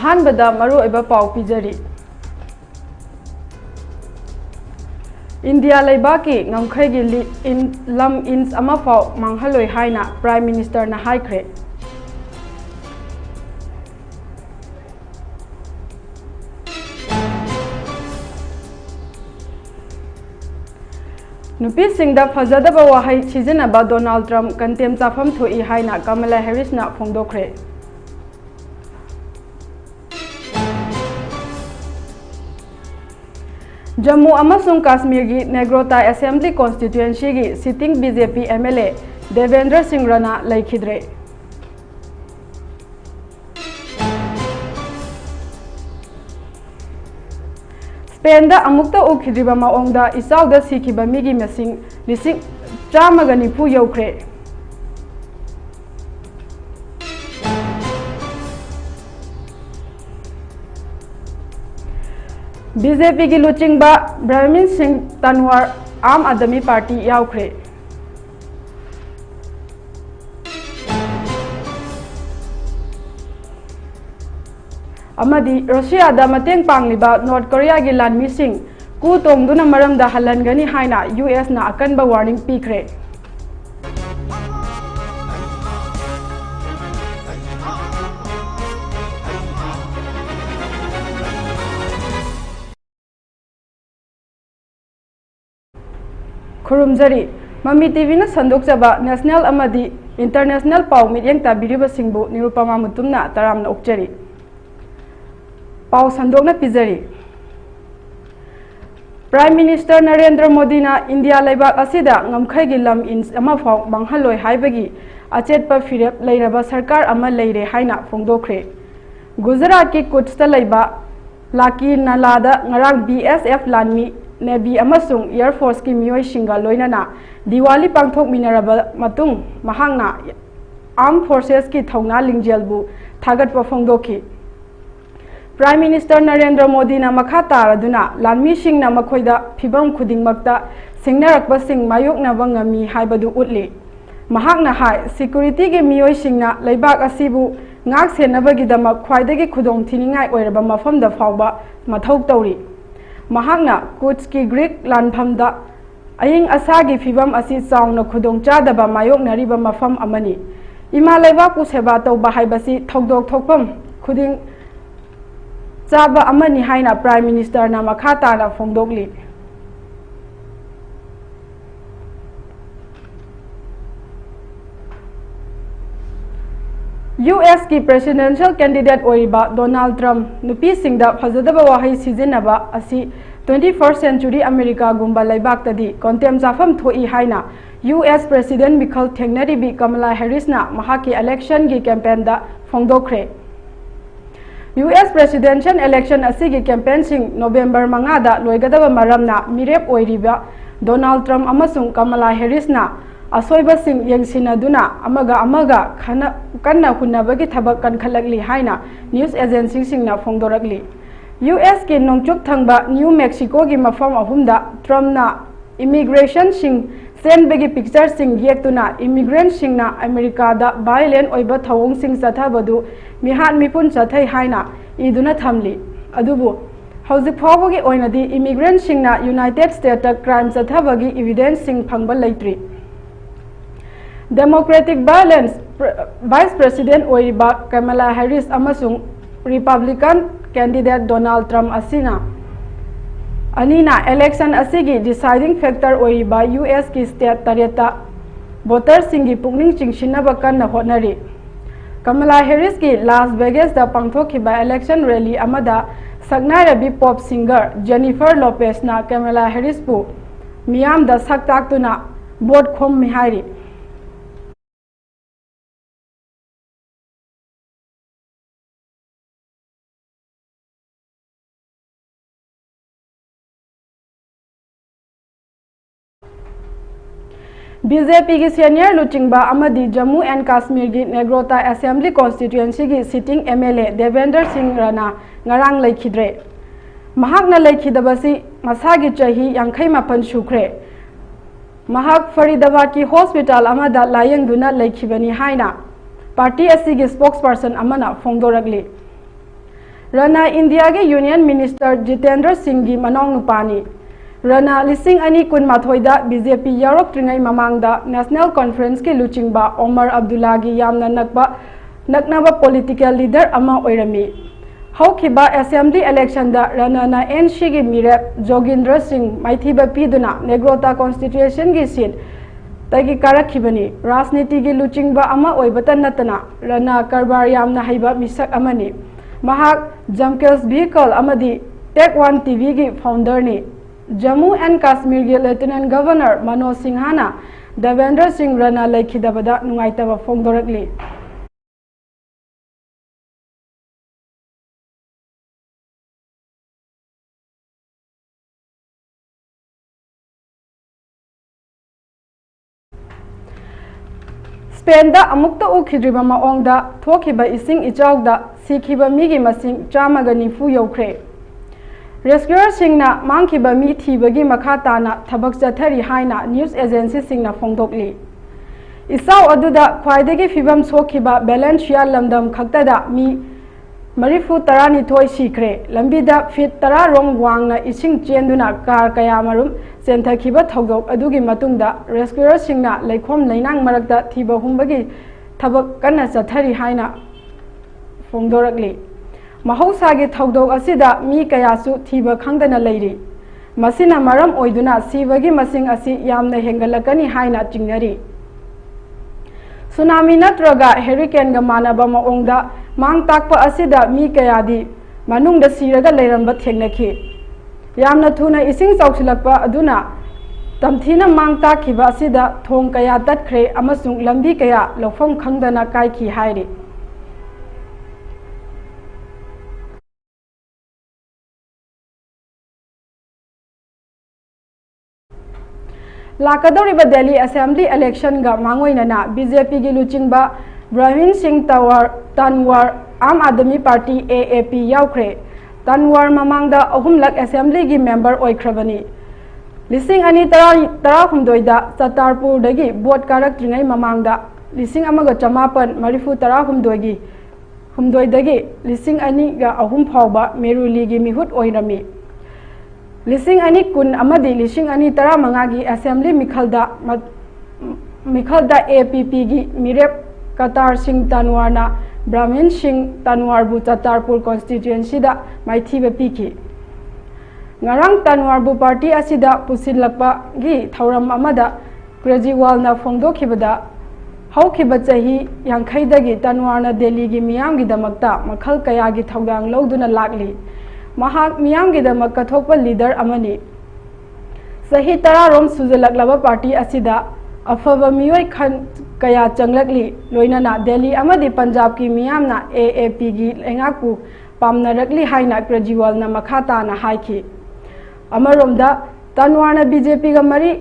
अहानबदा मरुओइबा पाउ पिजरी India लेबाकी ngमखैगी lump inch अमा फाउ मांगहलोय हाइना prime minister ना हाइख्रे नुपीसिंगदा फजदबा वाहै सिजनबा डोनाल्ड ट्रम्प कंटेम चाफम थोई हाइना कमला हैरिस ना फोंदोखरे जम्मू अमसुंग काश्मीर की नेग्रोटा असेंबली कॉन्स्टिट्यूएंसी की sitting BJP MLA Devender Singh Rana लेखिद्रे स्पेन दा अमुक्ता उखिद्रिबा माओंगदा इसाउदा सिखिबा मिगी मसिंग लिसिंग 190 यौख्रे बीजेपी की लुचिंगबा ब्रह्मिन सिंह तनवार आम आदमी पार्टी याउख्रे अमदी रशिया दा मतेंग पांगलिबा नॉर्थ कोरिया की लानमी सिंह कु तोंगदुना मरमदा हलनगनी हाइना यूएस ना अकनबा वार्निंग पीख्रे खुरुमजरी ममी टीवी ना संदोकजबा नेशनल अमदी इंटरनेशनल पाउ मियेंग ताबिरिबा सिंगबु निरुपमा मुतुमना तरामना उक्चरी पाउ संदोकना पिजरी प्राइम मिनिस्टर नरेंद्र मोदी ना इंडिया लेबाक असिदा ngमखैगी लम इंच अमा फाउ मांगहलोय हाइबगी अचेतपा फिरेप लेरबा सरकार अमा लेरे हाइना फोंदोखरे गुजरात की कुचता लेबा लाकी नालादा ngarang बीएसएफ लानमी नेवी अमसुंग एयर फोर्स की मियोय सिंगा लोइनाना दिवाली पांगथोक मिनरबा मतुंग महांगना आर्म फोर्सेस की थौना लिंगजेलबु थागतपा फोंदोखी प्राइम मिनिस्टर नरेंद्र मोदी ना मखा तारदुना लानमी सिंगना मखोइदा फिबम खुदिंगमक्ता सिंगनरकबा सिंग मायोकनाबा ngami हाइबदु उतली महांगना हाय सिक्योरिटी के मियोय सिंगना लेबाक असिबु ngak सेनबगिदमक ख्वाइदगी खुदोंग थिनिंगाय ओइरबा मफमदा फावबा मथौ तौरी महांगना कुछ की ग्रीक लानफमदा अयिंग असागी फिबम असि चाउना खुदोंग चादबा मायोकनरिबा मफम अमनी इमा लेबाकु सेबा तौबा हाइबसी थौदोक थोकफम खुदिंग चाबा अमनी हाइना प्राइम मिनिस्टर ना मखा ताना फोंदोकली यूएस की प्रेसिडेंशियल कैंडिडेट ओइबा डोनाल्ड ट्रम्प नुपी सिंगदा फजदबा वाहै सिजनबा असि 21st सेंचुरी अमेरिका गुंबा लेबाक्तदी कॉन्टेम जाफम थोई हाइना यूएस प्रेसिडेंट मिखल थेंगनरिबी कमला हैरिस ना महाकी इलेक्शन की कैंपेन दा फोंदोखरे यूएस प्रेसिडेंशियल इलेक्शन असि की कैंपेन सिंग नवंबर 5 दा लोइगदबा मरमना मिरेप ओइरिबा डोनाल्ड ट्रम्प अमसुंग कमला हैरिस ना असोइबा सिंग यंगसिनदुना अमगा कन्ना हुनबगी थबक कनखलगली हाइना न्यूज एजेंसी सिंगना फोंदोरगली यूएस के नोंगचुप थंगबा न्यू मेक्सिको की मफम अहुमदा ट्रम्पना इमिग्रेशन सिंग सेनबगी पिक्चर सिंग येक्तुना इमिग्रेंट सिंगना अमेरिका दा वायलेंट ओइबा थवोंग सिंग चथाबदु मिहान मिपुन चथै हाइना इदुना थमली अदुबु हौजिक फावबगी ओइनदी इमिग्रेंट सिंगना यूनाइटेड स्टेट ता क्राइम चथाबगी एविडेंस सिंग फंगबा लेट्री डेमोक्रेटिक वाइस प्रेसिडेंट ओइबा कमला हैरिस अमसुंग रिपब्लिकन कैंडिडेट डोनाल्ड ट्रम्प असिना अनीना इलेक्शन असिगी डिसाइडिंग फैक्टर ओइबा यूएस की स्टेट तरेता वोटर सिंगी पुकनिंग चिंगसिनबा कन्ना होटनरी कमला हैरिस की लास वेगस दा पांगथोखिबा इलेक्शन रैली अमदा सकनारबी पॉप सिंगर जेनिफर लोपेस ना कमला हैरिस पु मियाम दा सकताक्तुना वोट खोम मिहारी बीजेपी की सीनियर लुचिंगबा अमदी जम्मू एंड कश्मीर की नेग्रोटा असेंबली कॉन्स्टिट्यूएंसी की sitting MLA Devender Singh Rana ngarang लेखिद्रे महाकना लेखिदबसी मसागी चही 54 सुख्रे महाक फरीदाबाद की हॉस्पिटल अमदा लायंगदुना लेखिबनी हाइना पार्टी असिगी स्पोक्सपर्सन अमना फोंदोरगली Rana India ge Union Minister Jitendra Singh gi manong nupani. Rana lising ani kun mathoida BJP yarok tringai mamangda National Conference ke luchingba Omar Abdullah gi yamna naknaba political leader ama oirami. Haukiba Assembly election da Rana na NC gi mirep Jogindra Singh maithiba piduna Negrota constitution gi seat tagi karakhibani. Rajniti gi luchingba ama oibatan natana Rana karbar yamna haiba misak amani. Mahak Jamkels vehicle amadi Tech One TV gi founder ni. Jammu and Kashmir gi Lieutenant Governor Manoj Singhana Devendra Singh Rana laikhidabada nungaitaba fongdorakli. Spain da amukta ukhidriba maongda thokiba ising ichawda sikhiba migi masing chamaga nifu yaukhre. Rescuer singna mangkiba mi thibagi makhatana thabak chathari haina news agency singna fongdokli. Isaw aduda khwaidagi fibam sokhiba Valencia lamdam khaktada mi marifu tarani thoi sikre lambida fit tara rong wangna ising chenduna kar kayamarum senthakiba thogdok adugi matungda rescuer singna laikhom lainang marakta thiba humbagi thabak kana chathari haina fongdorakli. Mahausagi thogdok asida mi kayasu thiba khangdana leiri. Masina maram oiduna sibagi masing asi yamna hengalakani haina chingnari. Tsunami natraga hurricane ga manaba maongda mang takpa asida mi kayadi manungda siraga leiramba thengnaki. Yamna thuna ising chawchilakpa aduna tamthina mang takhiba asida thong kaya tatkre amasung lambi kaya lofam khangdana kaiki hairi. Lakadoriba Delhi Assembly election ga mangoinana BJP gi luchingba Brahmin Singh Tanwar Aam Aadmi Party AAP yaukre. Tanwar mamangda ahumlak Assembly gi member oikrabani. Lising ani tara humdoida Satarpur dagi vote karak tringai mamangda lising amaga chamapan marifu tara humdoidagi lising ani ga ahum phawba Meruli gi mihut oirami. Lising ani kun amadi lising ani tara mangagi Assembly Mikhalda APP gi mirep Qatar Singh Tanwar na Brahmin Singh Tanwar bu Satarpur constituency da maithiba piki. Ngarang Tanwar bu party asida pusilakpa gi thauram amada Kejriwal na fongdokhibada haukiba chahi yankhaidagi Tanwar na Delhi gi miyam gi damakta makhal kaya gi thawdang loduna lakli. Mahak miyam gi damak kathokpa leader amani. Sahi tara rom suzalaklaba party asida afaba miyoi khan kaya changlakli loinana Delhi amadi Punjab ki miyam na AAP gi lengakpu pamnarakli haina Kejriwal na makhata na haiki. Amaromda Tanwar na BJP ga mari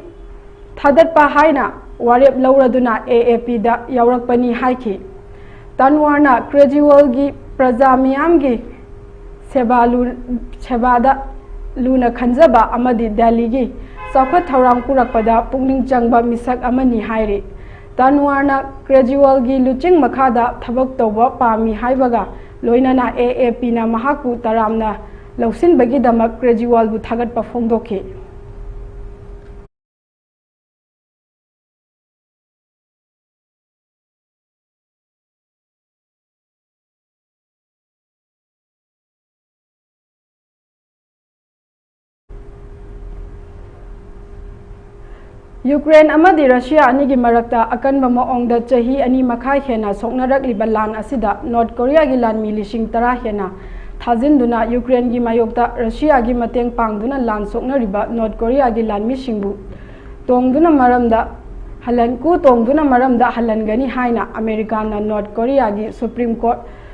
thadatpa haina warep lauraduna AAP da yaurakpani haiki. Tanwar na Kejriwal gi praja miyam gi sebada luna khanjaba amadi Delhi gi saukhat thawrang purakpada pungning changba misak amani hairi. Tanwar na Kejriwal gi luching makhada thabak tawba pami haibaga loinana AAP na mahakpu taramna lausin bagi damak Kejriwal bu thagat pa fongdokhi. Ukraine amadi Russia anigi marakta akanba maongda chahi ani makhai hena soknarakliba lan asida North Korea gi lan mi lising tara hena thajinduna Ukraine gi mayokta Russia gi mateng pangduna lan soknariba North Korea gi lan mi singbu tongduna maramda halangani haina America na North Korea gi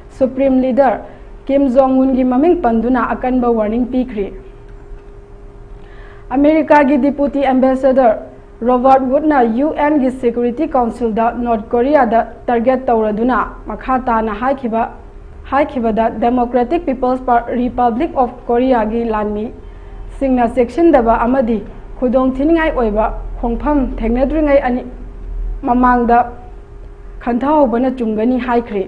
Supreme Leader Kim Jong Un gi maming panduna akanba warning pikri. America gi Deputy Ambassador Robert Wood na UN gi Security Council da North Korea da target tauraduna makhata na haikiba da Democratic People's Republic of Korea gi lanmi singna section daba amadi khudong thiningai oiba khongpham thengnadringai ani mamangda khanthau bana chungani haikre.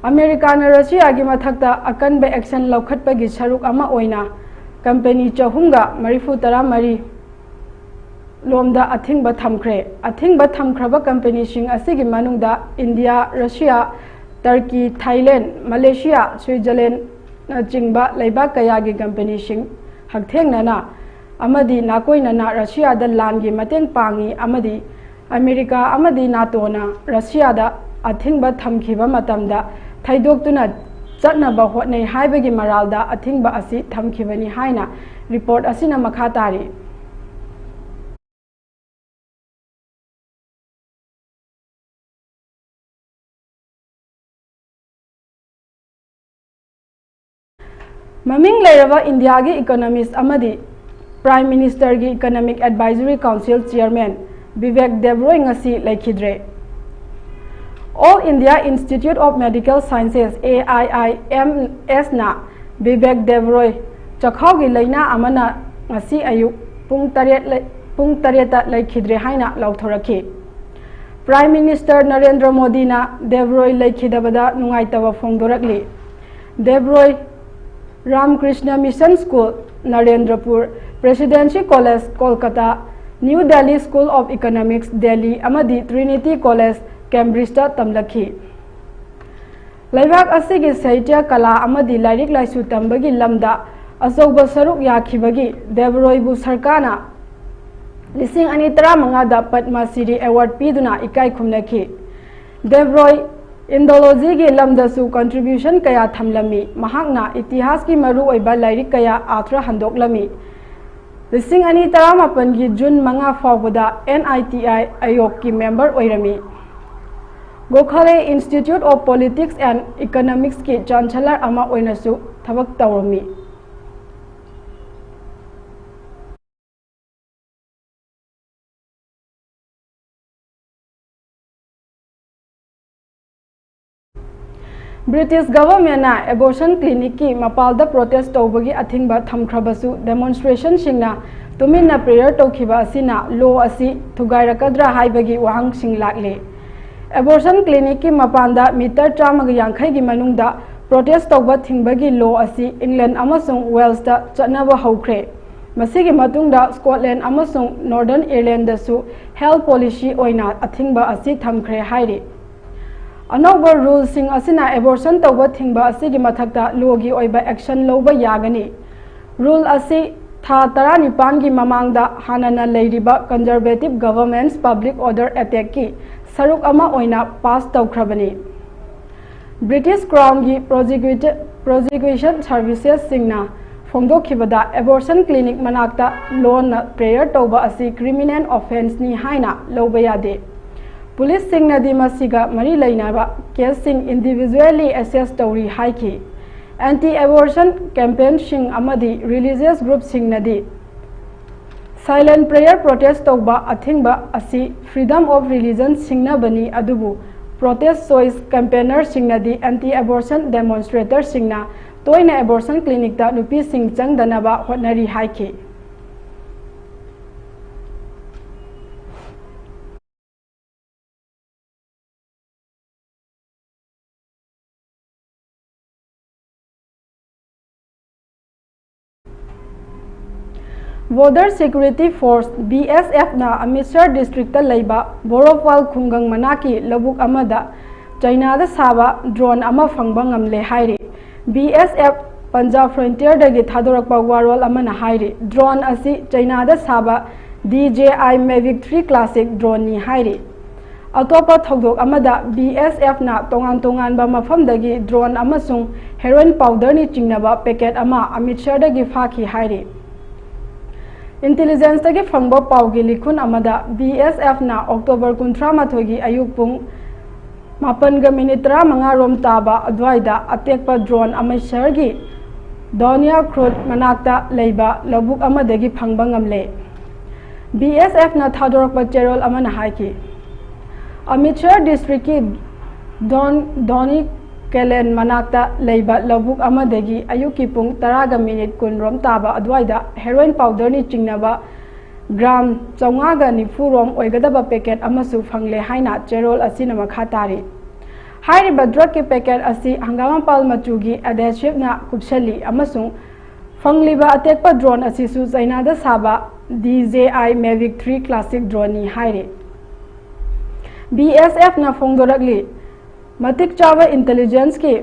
Americana Russia gi mathakta akanba action laukhatpagi saruk ama oina company chahumga marifu tara mari lomda athingba thamkraba company sing asigi manungda India, Russia, Turkey, Thailand, Malaysia, Switzerland na jingba leibak kaya gi company sing hakthengnana amadi nakoinana Russia da lan gi mateng pangi amadi America amadi NATO na Russia da athingba thamkhiba matamda thaidokuna chatnaba hotnei haibagi maralda athingba asi thamkhibani haina report asina makha tari Maming Lairava India gi economist amadi Prime Minister gi Economic Advisory Council Chairman Vivek Debroi ngasi laikhidre All India Institute of Medical Sciences AIIMS na Vivek Debroi chakhau gi laina amana ngasi ayuk pung taret laikhidre haina lauthoraki Prime Minister Narendra Modi na Debroi laikhidabada nungaitaba phongdorakli Debroi Ramakrishna Mission School, Narendrapur, Presidency College, Kolkata, New Delhi School of Economics, Delhi, amadi Trinity College, Cambridge ta tamlakhi. Laibak asigi sahitya kala amadi lairik laisu tambagi lamda achouba saruk yakhibagi Debroi bu sarkana lising ani tara manga da Padma Shri Award piduna ikai khumnakhi. Debroi Indology gi lamdasu contribution kaya thamlami mahakna itihas ki maru oiba lairik kaya athra handoklami lising ani taramapan gi June manga fawda NITI ayok ki member oirami Gokhale Institute of Politics and Economics ki chancellor ama oinasu thabak tawrami British government na abortion clinic ki mapalda protest tawbagi athingba thamkhrabasu demonstration singna tuminna prayer tawkhiba asina law asi thugairakadra haibagi wahang sing lakle abortion clinic ki mapanda meter 350 gi manungda protest tawba thingbagi law asi England amasung Wales da chanaba haukhre masigi matungda Scotland amasung Northern Ireland da su health policy oina athingba asi thamkhre hairi Another rule sing asina abortion tawba thingba asigi mathakta logi oiba action loba yagani rule asi tha 19 gi mamangda hanana leiriba conservative government's public order attack ki saruk ama oina pass tawkhrabani British Crown gi prosecution services singna phongdokhibada abortion clinic manakta loan na prayer tawba asi criminal offense ni haina loba yade Police sing na di masiga mari lainaba case sing individually assess tawri haiki anti-abortion campaign sing amadi religious group sing na di silent prayer protest tawba athingba asi freedom of religion sing na bani adubu protest choice campaigner sing na di anti-abortion demonstrator sing na toina abortion clinic da nupi sing changdanaba hotnari haiki Border Security Force BSF na Amritsar district ta leiba Borofwal khungang manaki labuk amada China da saba drone ama phangba ngamle hairi BSF Punjab frontier dagi thadorakpa warol amana hairi drone asi China da saba DJI Mavic 3 classic drone ni hairi atopa thodok amada BSF na tongan ba mafam dagi drone amasung heroin powder ni chingnaba packet ama Amritsar dagi phaki hairi Intelligence tagi phangba pawgi likhun amada BSF na October 13 gi ayuk pung 8:35 rom taba adwaida atekpa drone Amritsar gi Donia Khurd manakta leiba labuk amadagi phangba ngamle BSF na thadorakpa cherol amana haiki Amritsar district ki Doni Kelen manakta leiba labuk amadagi ayuki pung 10:10 rom taba adwaida heroin powder ni chingnaba gram 490 rom oigadaba packet amasu phangle haina cherol asina makha tari हाइरिबा drug के packet असी हंगामापाल मचुगी adhesive ना कुपसली अमसुंग फंगलिबा अतेकपा drone असिसु चाइनादा साबा DJI Mavic 3 classic drone नि हाइरे BSF ना फोंदोरकली मतिक चावा intelligence के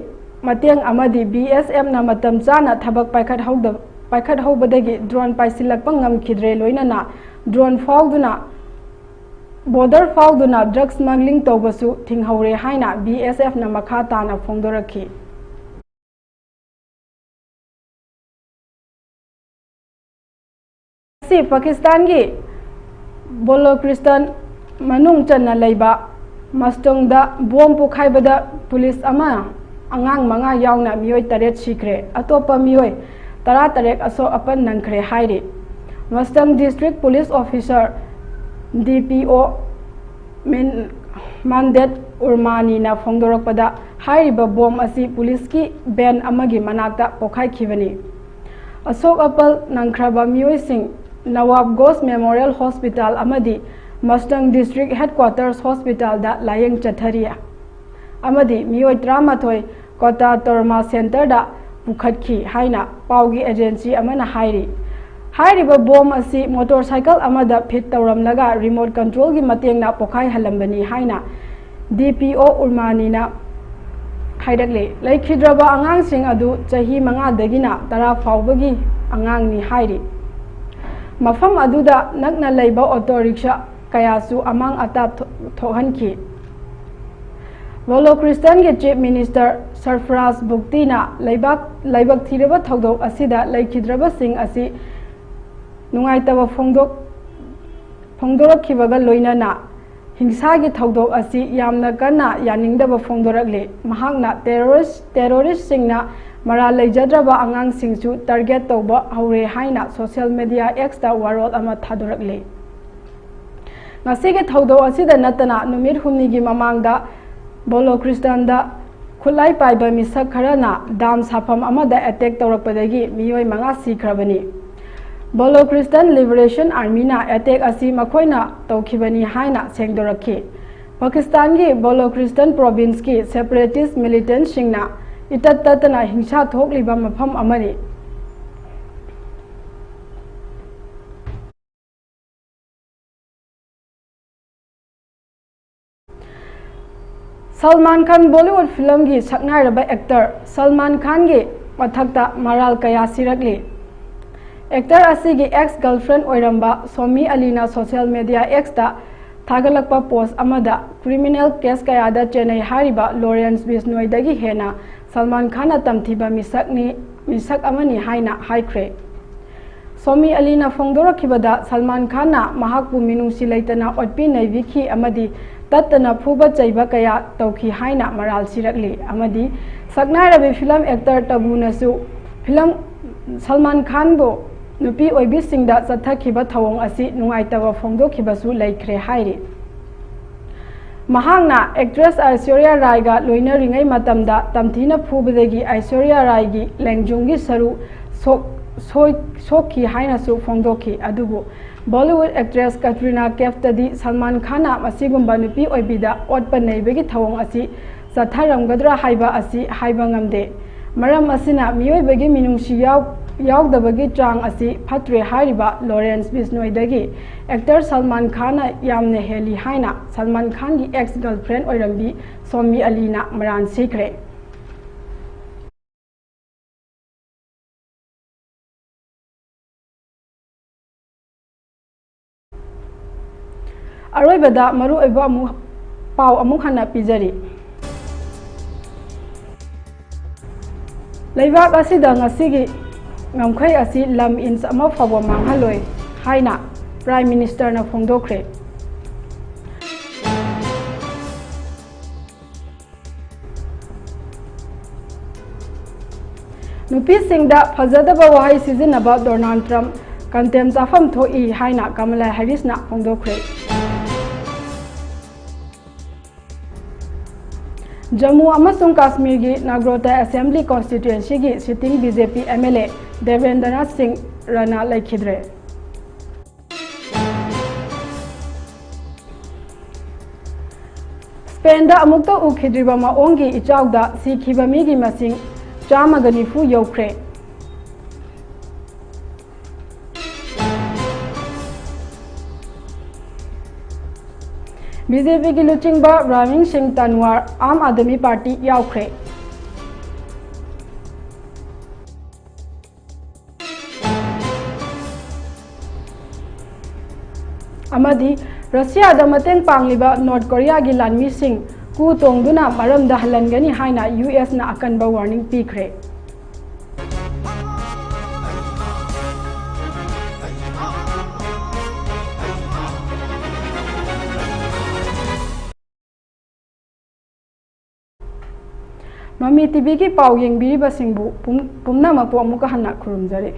मतेंग अमदी BSF ना मतम चाना थबक पाइखट हौबदगी ड्रोन पाइसिलकपा ngमखिद्रे लोइनना ड्रोन फाउदुना border फाउदुना ड्रग स्मगलिंग तौबसु थिंगहौरे हाइना BSF ना मखा ताना फोंदोरखी सी पाकिस्तान की बोलोक्रिस्तान मनुंग चन्ना लेबा मस्तुंगदा बॉम्ब पोखाइबदा पुलिस अमा अंगांग मंगा यावना मियोय तरेत सिखरे अतोपा मियोय 13 असो अपन नंखरे हाइरे Mastung district police officer DPO मंदेत उर्मानी ना फोंदोरकपदा हाइरिबा बॉम्ब असी पुलिस की बैन अमगी मनाक्ता पोखाइखिबनी अशोक अपल नंखरबा मियोय सिंह नवाब गोस मेमोरियल हॉस्पिटल अमदी मस्तंग डिस्ट्रिक्ट हेडक्वार्टर्स हॉस्पिटल दा लायंग चथरिया अमदी मियोय 13 कोटा तोरमा सेंटर दा पुखटखी हाइना पाउगी एजेंसी अमना हाइरी हाइरिबा बॉम्ब असी मोटरसाइकिल अमदा फिट तौरमलगा रिमोट कंट्रोल की मतेंगना पोखाइ हलंबनी हाइना DPO उर्मानीना हाइरकले लेखिद्रबा आंगांसिंग अदु चही 5 दगिना 10 फाउबगी आंगांगनी हाइरी मफम अदुदा नकना लेबा ऑटो रिक्शा कयासु अमांग अता थोहनखी बोलोक्रिस्तान के चीफ मिनिस्टर सरफराज बुक्तिना लेबक थीरबा थौदोक असिदा लेखिद्रबा सिंह असी नुंगाइतबा फोंदोरखिबगा लोइनना हिंसा की थौदोक असी यामना कन्ना यानिंगदबा फोंदोरकले महांगना टेररिस्ट सिंगना मरा लेजद्रबा आंगांग सिंगसु टारगेट तौबा हौरे हाइना सोशल मीडिया X दा वारोल अमा थादोरकले ngasiगे थौदोक असिदा नतना नुमित हुमनिगी ममांगदा बोलोक्रिस्तानदा खुलाई पाइबा मिसक खरना दाम साफम अमदा अटैक तौरकपदगी मियोय 5 सिखरबनी बोलोक्रिस्तान लिबरेशन आर्मी ना अटैक असी मखोइना तौखिबनी हाइना सेंगदोरखी पाकिस्तान की बोलोक्रिस्तान प्रोविंस की सेपरेटिस्ट मिलिटेंट सिंगना इतत ततना हिंसा थोकलिबा मफम अमनी सलमान खान बॉलीवुड फिल्म की सकनाइरबा एक्टर सलमान खान की मथक्ता मराल कया सिरकली एक्टर असी की एक्स गर्लफ्रेंड ओइरंबा सोमी अलीना सोशल मीडिया X दा थागलकपा पोस्ट अमदा क्रिमिनल केस कयादा चेन्नई हारिबा लॉरेंस बिश्नोईदगी हेना सलमान खान तमथिबा मिसक अमनी हाइना हाइख्रे सोमी अलीना फोंदोरखिबदा सलमान खान महाकपु मिनुंगसी लेतना ओटपी नैबिखी अमदी तत्तना फुबा चैबा कया तौखी हाइना मराल सिरकली अमदी सकनाइरबी फिल्म एक्टर तबुनसु फिल्म सलमान खान बो नुपी ओइबिसिंगदा चथखिबा थवोंग असी नुंगाइतबा फोंदोखिबसु लेख्रे हाइरि महांगना एक्ट्रेस ऐश्वर्या राय गा लोइनरिंगै मतमदा तमथिना फुबदगी ऐश्वर्या राय गी लेंगजुंगी सरु सोखी हाइनासु फोंदोखी अदुबु बॉलीवुड एक्ट्रेस कैटरीना कैफतदी सलमान खान मसिगुंबा नुपी ओइबिदा ओटपा नैबगी थवोंग असी चथरमगद्रा हाइबा असी हाइबा ngamde मरम असिना मियोइबगी मिनुंगसी यावदबगी चांग असी फत्रे हारिबा लॉरेंस बिश्नोईदगी एक्टर सलमान खान यामने हेली हाइना सलमान खान की एक्स गर्लफ्रेंड ओइरंबी सोमी अलीना मरान सिखरे अरोइबदा मरुओइबा पाव अमुक हन्ना पिजरी लेबाक असिदा ngasiगी ngamkhai asi lam inch ama fawa manghaloi haina prime minister na phongdokre nupi singda phajadaba wahai sizinaba Donald Trump contempt afam thoi haina Kamala Harris na phongdokre Jammu अमसुंग काश्मीर की नागरोटा असेंबली कॉन्स्टिट्यूएंसी की sitting BJP MLA Devendranath Singh Rana लेखिद्रे स्पेन अमुक्ता उखिद्रिबा माओंगी इचाउदा सिखिबा मिगी मसिंग 190 यौख्रे। बीजेपी की लुचिंगबा रामिंग सिंह तनवार आम आदमी पार्टी याउख्रे। अमदी रशिया दा मतेंग पांगलिबा नॉर्थ कोरिया की लानमी सिंह कु तोंगदुना मरमदा हलनगनी हाइना यूएस ना अकनबा वार्निंग पीखरे। ममी टीवी की पाव येंगबिरिबा सिंहबु पुमनामकपु अमुका हन्ना खुरुमजरे।